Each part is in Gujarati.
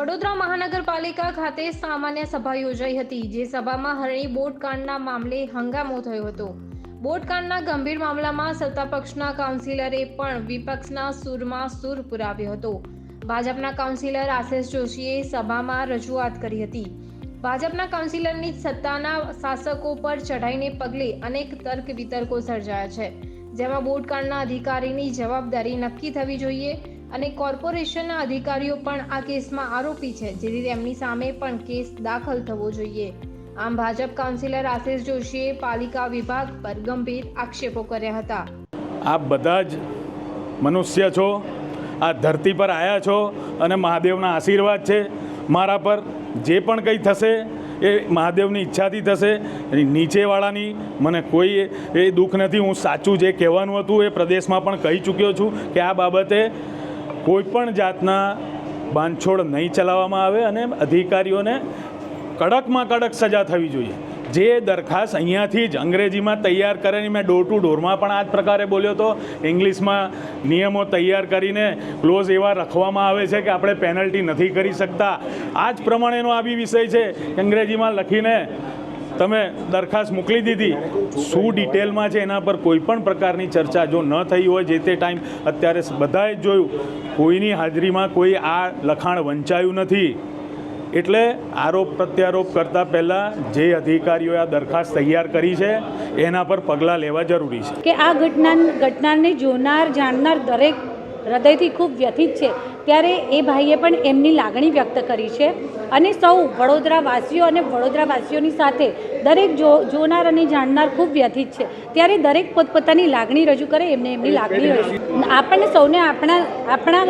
વડોદરા મહાનગરપાલિકા ખાતે સામાન્ય સભા યોજાઈ હતી, જે સભામાં હરણી બોટકાંડના મામલે હંગામો થયો હતો। બોટકાંડના ગંભીર મામલામાં સત્તાપક્ષના કાઉન્સિલરે પણ વિપક્ષના સૂરમાં સૂર પુરાવ્યો હતો। ભાજપના કાઉન્સિલર આશિષ જોશીએ સભામાં રજૂઆત કરી હતી। ભાજપના કાઉન્સિલરની સત્તાના શાસકો પર ચઢાઈને પગલે અનેક તર્ક વિતર્કો સર્જાયા છે, જેમાં બોટકાંડના અધિકારીની જવાબદારી નક્કી થવી જોઈએ અને કોર્પોરેશનના અધિકારીઓ પણ આ કેસમાં આરોપી છે, જેથી તેમની સામે પણ કેસ દાખલ થવો જોઈએ। આમ ભાજપ કાઉન્સિલર આશિષ જોશીએ પાલિકા વિભાગ પર ગંભીર આક્ષેપો કર્યા હતા। આપ બધા જ મનુષ્ય છો, આ ધરતી પર આવ્યા છો અને મહાદેવના આશીર્વાદ છે મારા પર। જે પણ કંઈ થશે એ મહાદેવની ઈચ્છાથી થશે। નીચેવાળાની મને કોઈ એ દુઃખ નથી। હું સાચું જે કહેવાનું હતું એ પ્રદેશમાં પણ કહી ચૂક્યો છું કે આ બાબતે કોઈપણ જાતના બાંધછોડ નહીં ચલાવવામાં આવે અને અધિકારીઓને કડકમાં કડક સજા થવી જોઈએ। જે દરખાસ્ત અહીંયાથી જ અંગ્રેજીમાં તૈયાર કરીને મેં ડોર ટુ ડોરમાં પણ આ જ પ્રકારે બોલ્યો હતો। ઇંગ્લિશમાં નિયમો તૈયાર કરીને ક્લોઝ એવા રખવામાં આવે છે કે આપણે પેનલ્ટી નથી કરી શકતા। આ જ પ્રમાણેનો આ બી વિષય છે કે અંગ્રેજીમાં લખીને તમે દરખાસ્ત મોકલી દીધી। શું ડિટેલમાં છે એના પર કોઈ પણ પ્રકારની ચર્ચા જો ન થઈ હોય જે તે ટાઈમ અત્યારે બધાએ જ જોયું, કોઈની હાજરીમાં કોઈ આ લખાણ વંચાયું નથી। એટલે આરોપ પ્રત્યારોપ કરતાં પહેલાં જે અધિકારીઓએ આ દરખાસ્ત તૈયાર કરી છે એના પર પગલાં લેવા જરૂરી છે કે આ ઘટનાને જોનાર જાણનાર દરેક હૃદયથી ખૂબ વ્યથિત છે। ત્યારે એ ભાઈએ પણ એમની લાગણી વ્યક્ત કરી છે અને સૌ વડોદરાવાસીઓ અને વડોદરાવાસીઓની સાથે દરેક જોનાર અને જાણનાર ખૂબ વ્યથિત છે। ત્યારે દરેક પોતપોતાની લાગણી રજૂ કરે, એમની લાગણી રજૂ। આપણને સૌને આપણા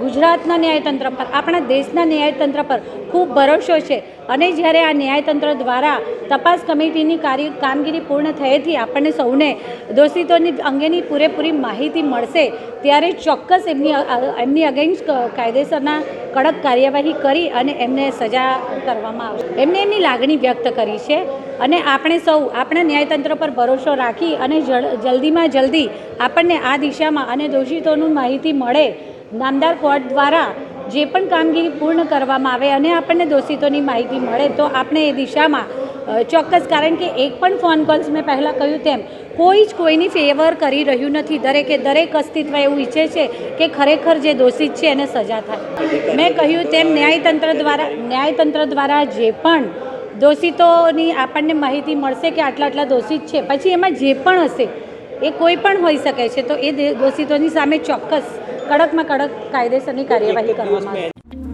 ગુજરાતના ન્યાયતંત્ર પર, આપણા દેશના ન્યાયતંત્ર પર ખૂબ ભરોસો છે અને જ્યારે આ ન્યાયતંત્ર દ્વારા તપાસ કમિટીની કામગીરી પૂર્ણ થયેથી આપણને સૌને દોષિતોની અંગેની પૂરેપૂરી માહિતી મળશે, ત્યારે ચોક્કસ એમની અગેન્સ્ટ કાયદેસરના કડક કાર્યવાહી કરી અને એમને સજા કરવામાં આવશે। એમને એમની લાગણી વ્યક્ત કરી છે અને આપણે સૌ આપણા ન્યાયતંત્ર પર ભરોસો રાખી અને જલ્દીમાં જલ્દી આપણને આ દિશામાં અને દોષિતોનું માહિતી મળે, નામદાર કોર્ટ દ્વારા જે પણ કામગીરી પૂર્ણ કરવામાં આવે અને આપણને દોષિતોની માહિતી મળે તો આપણે એ દિશામાં ચોક્કસ, કારણ કે એક પણ ફોન કોલ્સ મેં પહેલાં કહ્યું તેમ કોઈ જ કોઈની ફેવર કરી રહ્યું નથી। દરેક અસ્તિત્વ એવું ઈચ્છે છે કે ખરેખર જે દોષિત છે એને સજા થાય। મેં કહ્યું તેમ ન્યાયતંત્ર દ્વારા જે પણ દોષિતોની આપણને માહિતી મળશે કે આટલા દોષિત છે, પછી એમાં જે પણ હશે એ કોઈ પણ હોઈ શકે છે, તો એ દોષિતોની સામે ચોક્કસ કડકમાં કડક કાયદેસરની કાર્યવાહી કરવામાં આવશે।